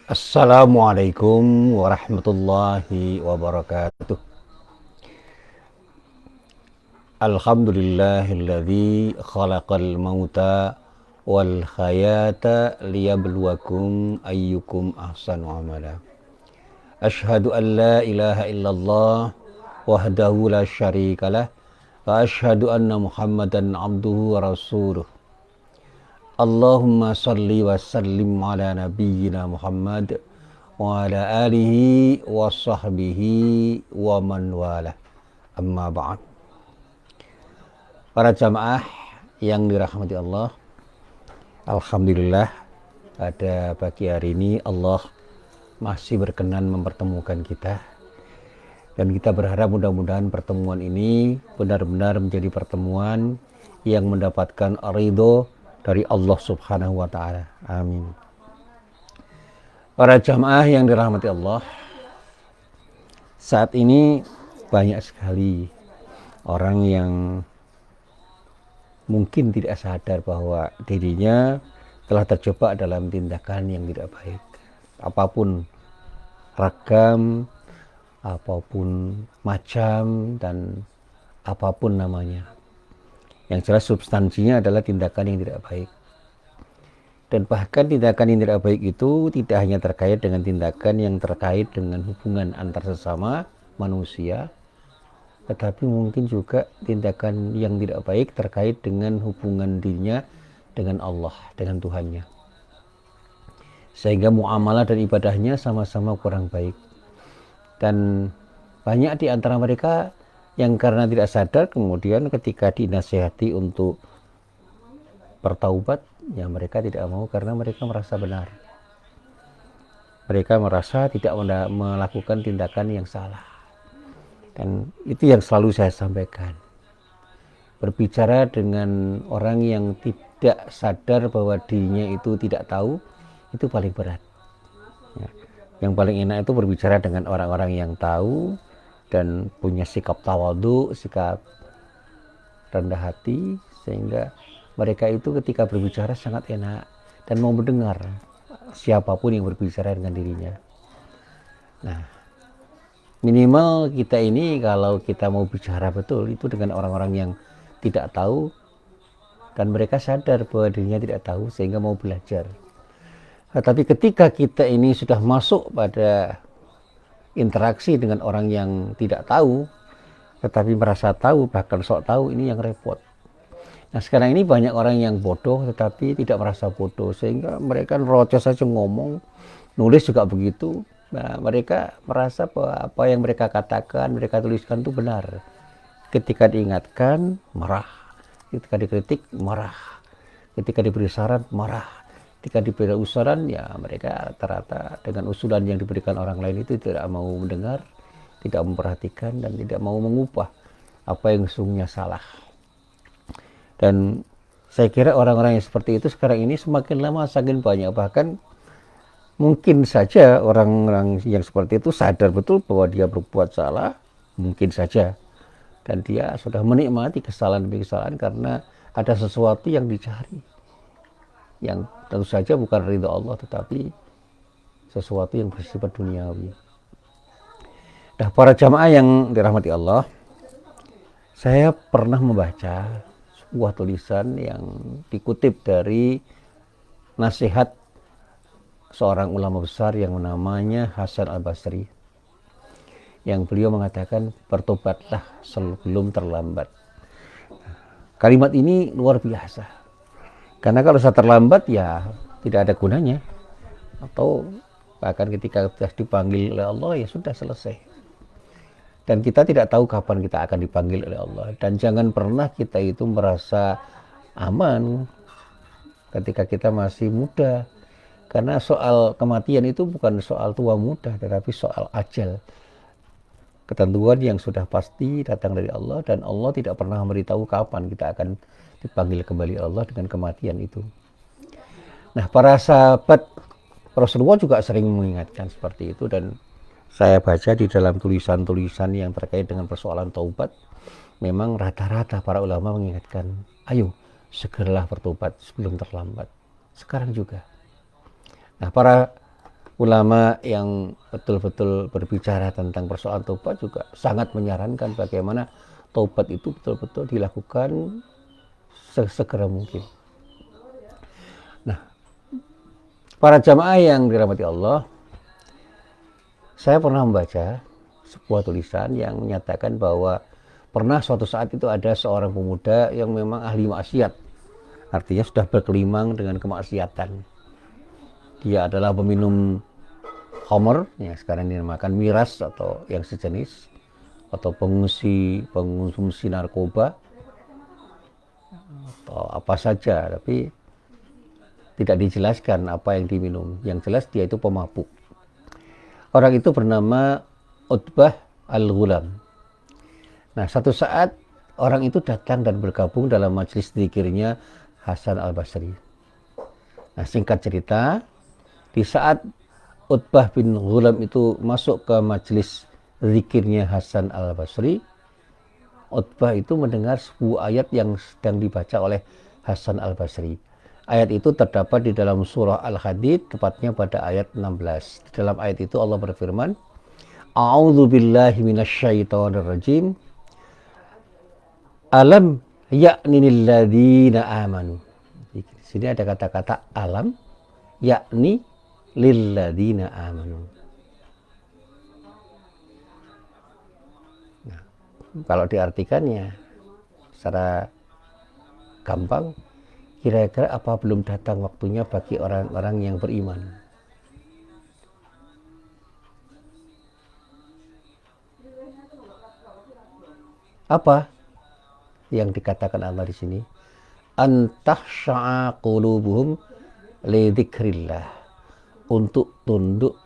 Assalamualaikum warahmatullahi wabarakatuh. Alhamdulillahilladzi khalaqal mauta wal hayata liyabluwakum ayyukum ahsanu amala. Ashhadu an la ilaha illallah wahdahu la syarikalah wa ashhadu anna Muhammadan abduhu wa rasuluh. Allahumma salli wa sallim ala nabiyyina Muhammad wa ala alihi wa sahbihi wa man wala. Amma ba'd. Para jamaah yang dirahmati Allah, alhamdulillah pada pagi hari ini Allah masih berkenan mempertemukan kita, dan kita berharap mudah-mudahan pertemuan ini benar-benar menjadi pertemuan yang mendapatkan ridho dari Allah Subhanahu wa taala. Amin. Para jamaah yang dirahmati Allah, saat ini banyak sekali orang yang mungkin tidak sadar bahwa dirinya telah terjebak dalam tindakan yang tidak baik. Apapun ragam, apapun macam, dan apapun namanya. Yang jelas substansinya adalah tindakan yang tidak baik. Dan bahkan tindakan yang tidak baik itu tidak hanya terkait dengan tindakan yang terkait dengan hubungan antar sesama manusia, tetapi mungkin juga tindakan yang tidak baik terkait dengan hubungan dirinya dengan Allah, dengan Tuhannya. Sehingga muamalah dan ibadahnya sama-sama kurang baik. Dan banyak di antara mereka yang karena tidak sadar kemudian ketika dinasihati untuk bertaubat, ya mereka tidak mau karena mereka merasa benar. Mereka merasa tidak melakukan tindakan yang salah. Dan itu yang selalu saya sampaikan. Berbicara dengan orang yang tidak sadar bahwa dirinya itu tidak tahu, itu paling berat. Ya. Yang paling enak itu berbicara dengan orang-orang yang tahu dan punya sikap tawadhu, sikap rendah hati, sehingga mereka itu ketika berbicara sangat enak dan mau mendengar siapapun yang berbicara dengan dirinya. Nah, minimal kita ini kalau kita mau bicara betul itu dengan orang-orang yang tidak tahu dan mereka sadar bahwa dirinya tidak tahu sehingga mau belajar. Tapi ketika kita ini sudah masuk pada interaksi dengan orang yang tidak tahu tetapi merasa tahu, bahkan sok tahu, ini yang repot. Nah, sekarang ini banyak orang yang bodoh tetapi tidak merasa bodoh, sehingga mereka nerocos saja ngomong, nulis juga begitu. Nah, mereka merasa bahwa apa yang mereka katakan, mereka tuliskan itu benar. Ketika diingatkan, marah. Ketika dikritik, marah. Ketika diberi saran, marah. Ketika diberi usulan, ya mereka rata-rata dengan usulan yang diberikan orang lain itu tidak mau mendengar, tidak memperhatikan, dan tidak mau mengubah apa yang sesungguhnya salah. Dan saya kira orang-orang yang seperti itu sekarang ini semakin lama semakin banyak. Bahkan mungkin saja orang-orang yang seperti itu sadar betul bahwa dia berbuat salah, mungkin saja. Dan dia sudah menikmati kesalahan demi kesalahan karena ada sesuatu yang dicari. Yang tentu saja bukan ridha Allah, tetapi sesuatu yang bersifat duniawi. Nah, para jamaah yang dirahmati Allah, saya pernah membaca sebuah tulisan yang dikutip dari nasihat seorang ulama besar yang namanya Hasan Al-Basri, yang beliau mengatakan, bertobatlah sebelum terlambat. Kalimat ini luar biasa, karena kalau sudah terlambat ya tidak ada gunanya, atau bahkan ketika sudah dipanggil oleh Allah ya sudah selesai. Dan kita tidak tahu kapan kita akan dipanggil oleh Allah. Dan jangan pernah kita itu merasa aman ketika kita masih muda. Karena soal kematian itu bukan soal tua muda, tetapi soal ajal. Ketentuan yang sudah pasti datang dari Allah, dan Allah tidak pernah memberitahu kapan kita akan dipanggil kembali Allah dengan kematian itu. Nah, para sahabat Rasulullah juga sering mengingatkan seperti itu, dan saya baca di dalam tulisan-tulisan yang terkait dengan persoalan taubat, memang rata-rata para ulama mengingatkan, ayo segeralah bertobat sebelum terlambat. Sekarang juga. Nah, para ulama yang betul-betul berbicara tentang persoalan taubat juga sangat menyarankan bagaimana taubat itu betul-betul dilakukan sesegera mungkin. Nah, para jamaah yang dirahmati Allah, saya pernah membaca sebuah tulisan yang menyatakan bahwa pernah suatu saat itu ada seorang pemuda yang memang ahli maksiat, artinya sudah berkelimang dengan kemaksiatan. Dia adalah peminum khamr, yang sekarang dinamakan miras atau yang sejenis, atau pengonsumsi narkoba atau apa saja, tapi tidak dijelaskan apa yang diminum. Yang jelas dia itu pemabuk. Orang itu bernama Utbah Al-Ghulam. Nah, satu saat orang itu datang dan bergabung dalam majelis zikirnya Hasan Al-Basri. Nah, singkat cerita, di saat Utbah bin Ghulam itu masuk ke majelis zikirnya Hasan Al-Basri, Utbah itu mendengar sebuah ayat yang sedang dibaca oleh Hasan Al-Basri. Ayat itu terdapat di dalam surah Al-Hadid, tepatnya pada ayat 16. Di dalam ayat itu Allah berfirman, A'udzu billahi minasyaitonir rajim. Alam yakni lilladzina amanu. Di sini ada kata-kata alam yakni lilladzina amanu. Nah, kalau diartikannya secara gampang, kira-kira apa belum datang waktunya bagi orang-orang yang beriman? Apa yang dikatakan Allah di sini? Antahsya'a qulubuhum li dzikrillah. Untuk tunduk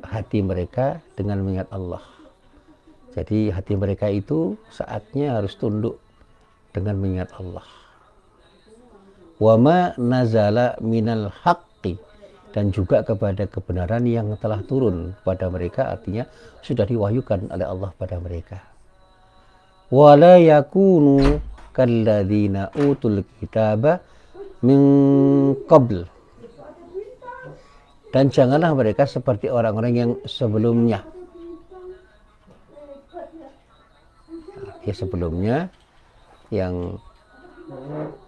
hati mereka dengan mengingat Allah. Jadi hati mereka itu saatnya harus tunduk dengan mengingat Allah. Wa ma nazala minal haqqi, dan juga kepada kebenaran yang telah turun pada mereka, artinya sudah diwahyukan oleh Allah pada mereka. Wala yakunu kalladzina utul kitaba min qabl, dan janganlah mereka seperti orang-orang yang sebelumnya. Ya, sebelumnya yang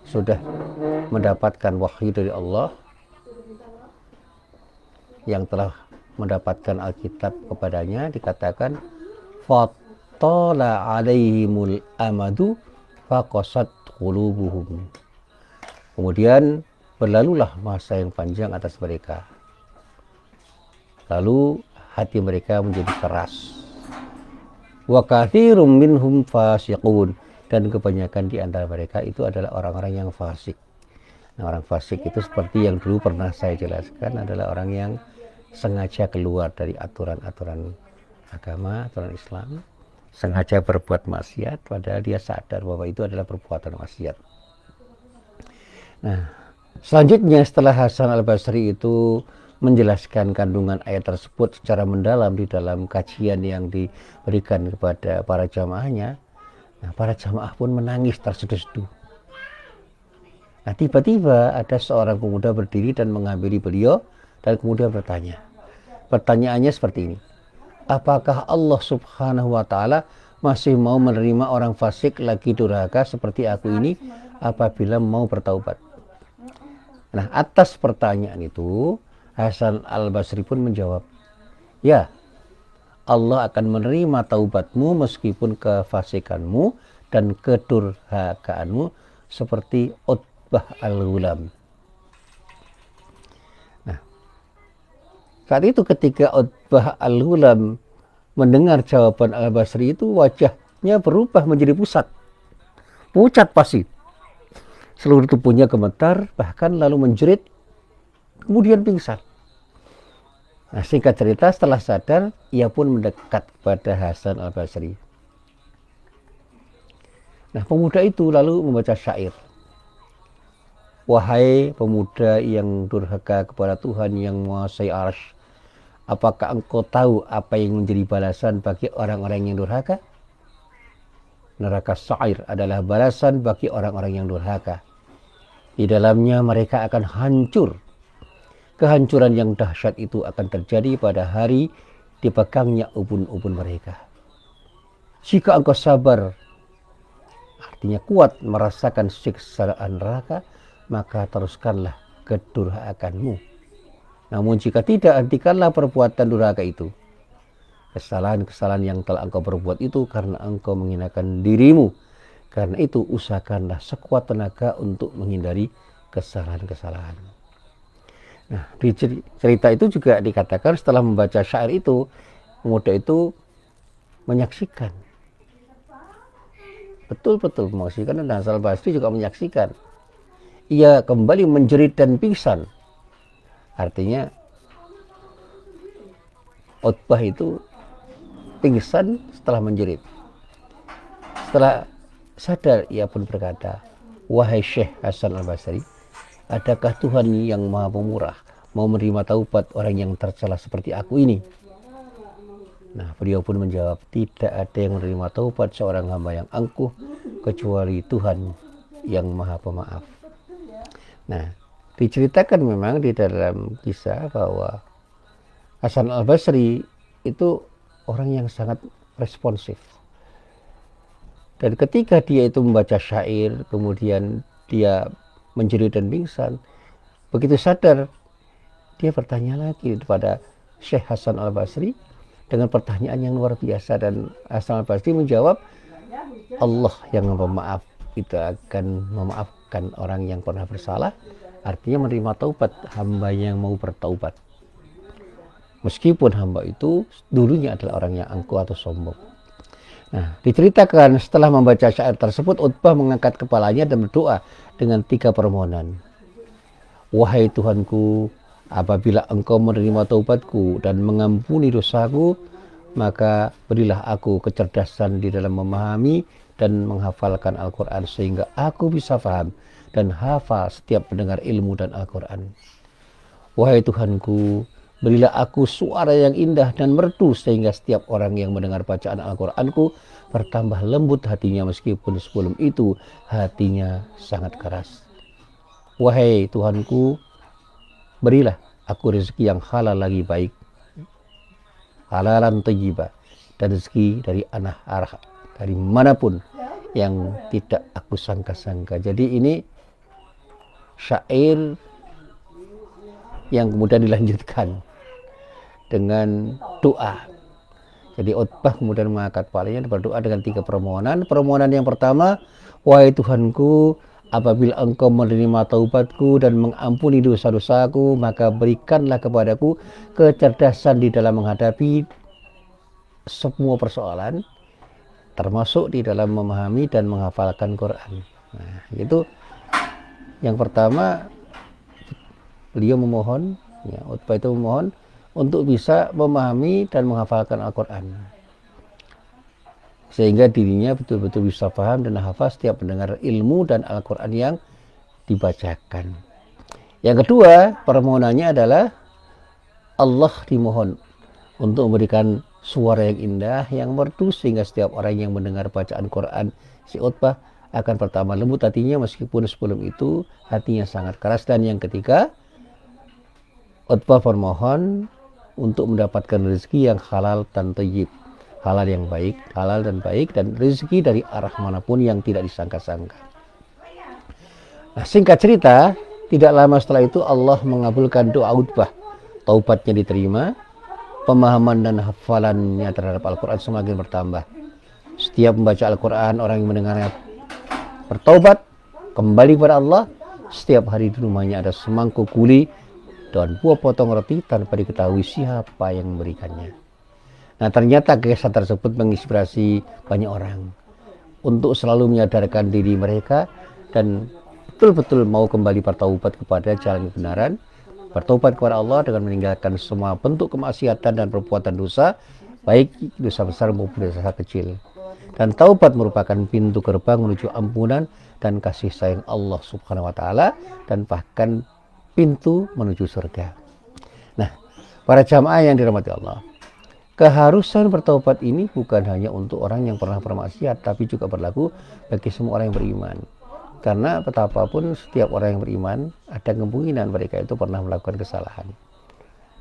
sudah mendapatkan wahyu dari Allah, yang telah mendapatkan Alkitab kepadanya, dikatakan fatala alaihimul amadu faqasat qulubuhum. Kemudian berlalulah masa yang panjang atas mereka, lalu hati mereka menjadi keras. Wa katsirum minhum fasiqun, dan kebanyakan di antara mereka itu adalah orang-orang yang fasik. Nah, orang fasik itu seperti yang dulu pernah saya jelaskan, adalah orang yang sengaja keluar dari aturan-aturan agama, aturan Islam, sengaja berbuat maksiat padahal dia sadar bahwa itu adalah perbuatan maksiat. Nah, selanjutnya setelah Hasan Al-Basri itu menjelaskan kandungan ayat tersebut secara mendalam di dalam kajian yang diberikan kepada para jamaahnya, nah, para jamaah pun menangis terseduh-seduh. Nah, tiba-tiba ada seorang pemuda berdiri dan menghampiri beliau dan kemudian bertanya. Pertanyaannya seperti ini: apakah Allah Subhanahu wa Ta'ala masih mau menerima orang fasik lagi durhaka seperti aku ini apabila mau bertaubat? Nah, atas pertanyaan itu Hasan Al-Basri pun menjawab, ya, Allah akan menerima taubatmu meskipun kefasikanmu dan kedurhakaanmu seperti Utbah Al-Ghulam. Nah, saat itu ketika Utbah Al-Ghulam mendengar jawaban Al-Basri itu, wajahnya berubah menjadi pucat pasti. Seluruh tubuhnya gemetar, bahkan lalu menjerit, kemudian pingsan. Nah, singkat cerita, setelah sadar, ia pun mendekat kepada Hasan Al-Basri. Nah, pemuda itu lalu membaca syair. Wahai pemuda yang durhaka kepada Tuhan yang menguasai arsy, apakah engkau tahu apa yang menjadi balasan bagi orang-orang yang durhaka? Neraka sa'ir adalah balasan bagi orang-orang yang durhaka. Di dalamnya mereka akan hancur kehancuran yang dahsyat itu akan terjadi pada hari dipegangnya ubun-ubun mereka. Jika engkau sabar, artinya kuat merasakan siksaan neraka, maka teruskanlah kedurhakanmu. Namun jika tidak, hentikanlah perbuatan durhaka itu. Kesalahan-kesalahan yang telah engkau perbuat itu karena engkau menghinakan dirimu. Karena itu usahakanlah sekuat tenaga untuk menghindari kesalahan-kesalahan. Nah, di cerita itu juga dikatakan setelah membaca syair itu, pemuda itu menyaksikan. Betul-betul menyaksikan, dan Hasan al-Basri juga menyaksikan. Ia kembali menjerit dan pingsan. Artinya Utbah itu pingsan setelah menjerit. Setelah sadar, ia pun berkata, "Wahai Syekh Hasan al-Basri, adakah Tuhan yang Maha Pemurah mau menerima taubat orang yang tercela seperti aku ini?" Nah, beliau pun menjawab, "Tidak ada yang menerima taubat seorang hamba yang angkuh kecuali Tuhan yang Maha Pemaaf." Nah, diceritakan memang di dalam kisah bahwa Hasan al-Basri itu orang yang sangat responsif. Dan ketika dia itu membaca syair, kemudian dia menjerit dan pingsan, begitu sadar, dia bertanya lagi kepada Syekh Hasan al-Basri dengan pertanyaan yang luar biasa, dan Hasan al-Basri menjawab, Allah yang pemaaf itu akan memaafkan orang yang pernah bersalah, artinya menerima taubat hamba yang mau bertaubat. Meskipun hamba itu dulunya adalah orang yang angkuh atau sombong. Nah, diceritakan setelah membaca syair tersebut, Utbah mengangkat kepalanya dan berdoa dengan 3 permohonan. "Wahai Tuhanku, apabila engkau menerima taubatku dan mengampuni dosaku, maka berilah aku kecerdasan di dalam memahami dan menghafalkan Al-Quran sehingga aku bisa paham dan hafal setiap pendengar ilmu dan Al-Quran. Wahai Tuhanku, berilah aku suara yang indah dan merdu sehingga setiap orang yang mendengar bacaan Al-Quranku bertambah lembut hatinya meskipun sebelum itu hatinya sangat keras. Wahai Tuhanku, berilah aku rezeki yang halal lagi baik, halalan thayyibah, dan rezeki dari anak arah dari manapun yang tidak aku sangka-sangka." Jadi ini syair yang kemudian dilanjutkan dengan doa. Jadi Utbah kemudian mengangkat kepalanya dan berdoa dengan 3 permohonan. Permohonan yang pertama, "Wahai Tuhanku, apabila engkau menerima taubatku dan mengampuni dosa-dosaku, maka berikanlah kepadaku kecerdasan di dalam menghadapi semua persoalan, termasuk di dalam memahami dan menghafalkan Quran." Nah, itu yang pertama, beliau memohon, ya, Utbah itu memohon untuk bisa memahami dan menghafalkan Al-Quran, sehingga dirinya betul-betul bisa paham dan hafal setiap mendengar ilmu dan Al-Quran yang dibacakan. Yang kedua, permohonannya adalah Allah dimohon untuk memberikan suara yang indah, yang merdu, sehingga setiap orang yang mendengar bacaan Quran si Utbah akan pertama lembut hatinya meskipun sebelum itu hatinya sangat keras. Dan yang ketiga, Utbah bermohon untuk mendapatkan rezeki yang halal dan thayyib, halal yang baik, halal dan baik, dan rezeki dari arah manapun yang tidak disangka-sangka. Nah, singkat cerita, tidak lama setelah itu Allah mengabulkan doa Utbah, taubatnya diterima, pemahaman dan hafalannya terhadap Al-Quran semakin bertambah. Setiap membaca Al-Quran, orang yang mendengarnya bertaubat, kembali kepada Allah. Setiap hari di rumahnya ada semangkuk kuli dan buah potong roti tanpa diketahui siapa yang memberikannya. Nah, ternyata kisah tersebut menginspirasi banyak orang untuk selalu menyadarkan diri mereka dan betul-betul mau kembali bertaubat kepada jalan kebenaran, bertaubat kepada Allah dengan meninggalkan semua bentuk kemaksiatan dan perbuatan dosa, baik dosa besar maupun dosa kecil. Dan taubat merupakan pintu gerbang menuju ampunan dan kasih sayang Allah Subhanahu wa taala, dan bahkan pintu menuju surga. Nah, para jamaah yang dirahmati Allah, keharusan bertaubat ini bukan hanya untuk orang yang pernah bermaksiat, tapi juga berlaku bagi semua orang yang beriman. Karena betapapun setiap orang yang beriman ada kemungkinan mereka itu pernah melakukan kesalahan.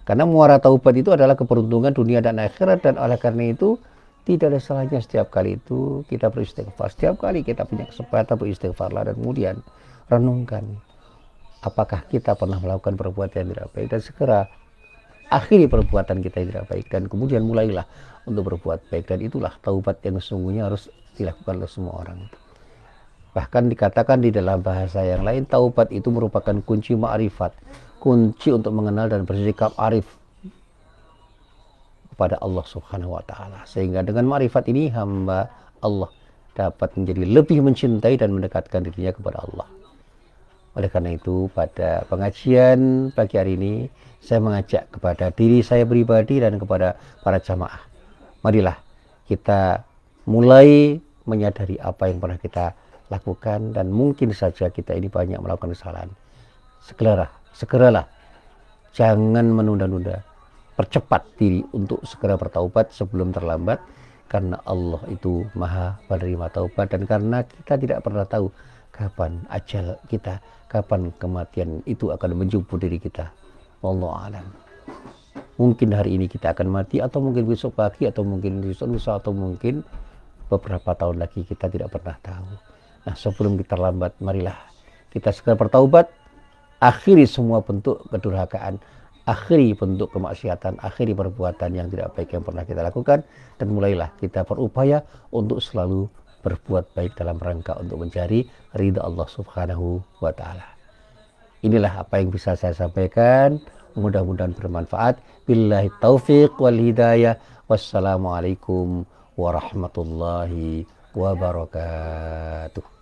Karena muara taubat itu adalah keberuntungan dunia dan akhirat, dan oleh karena itu tidak ada salahnya setiap kali itu kita beristighfar. Setiap kali kita punya kesempatan beristighfarlah, dan kemudian renungkan apakah kita pernah melakukan perbuatan yang tidak baik, dan segera akhiri perbuatan kita yang tidak baik, dan kemudian mulailah untuk berbuat baik. Dan itulah taubat yang sesungguhnya harus dilakukan oleh semua orang. Bahkan dikatakan di dalam bahasa yang lain, taubat itu merupakan kunci ma'rifat, kunci untuk mengenal dan bersikap arif kepada Allah Subhanahu wa taala. Sehingga dengan ma'rifat ini hamba Allah dapat menjadi lebih mencintai dan mendekatkan dirinya kepada Allah. Oleh karena itu, pada pengajian pagi hari ini saya mengajak kepada diri saya pribadi dan kepada para jamaah, marilah kita mulai menyadari apa yang pernah kita lakukan, dan mungkin saja kita ini banyak melakukan kesalahan. Segeralah, jangan menunda-nunda, percepat diri untuk segera bertaubat sebelum terlambat, karena Allah itu maha penerima taubat, dan karena kita tidak pernah tahu kapan ajal kita, kapan kematian itu akan menjumpai diri kita. Wallahu a'lam. Mungkin hari ini kita akan mati, atau mungkin besok pagi, atau mungkin besok lusa, atau mungkin beberapa tahun lagi, kita tidak pernah tahu. Nah, sebelum kita terlambat, marilah kita segera bertaubat, akhiri semua bentuk kedurhakaan, akhiri bentuk kemaksiatan, akhiri perbuatan yang tidak baik yang pernah kita lakukan, dan mulailah kita berupaya untuk selalu berbuat baik dalam rangka untuk mencari ridha Allah Subhanahu wa taala. Inilah apa yang bisa saya sampaikan, mudah-mudahan bermanfaat. Billahi taufiq wal hidayah. Wassalamualaikum warahmatullahi wabarakatuh.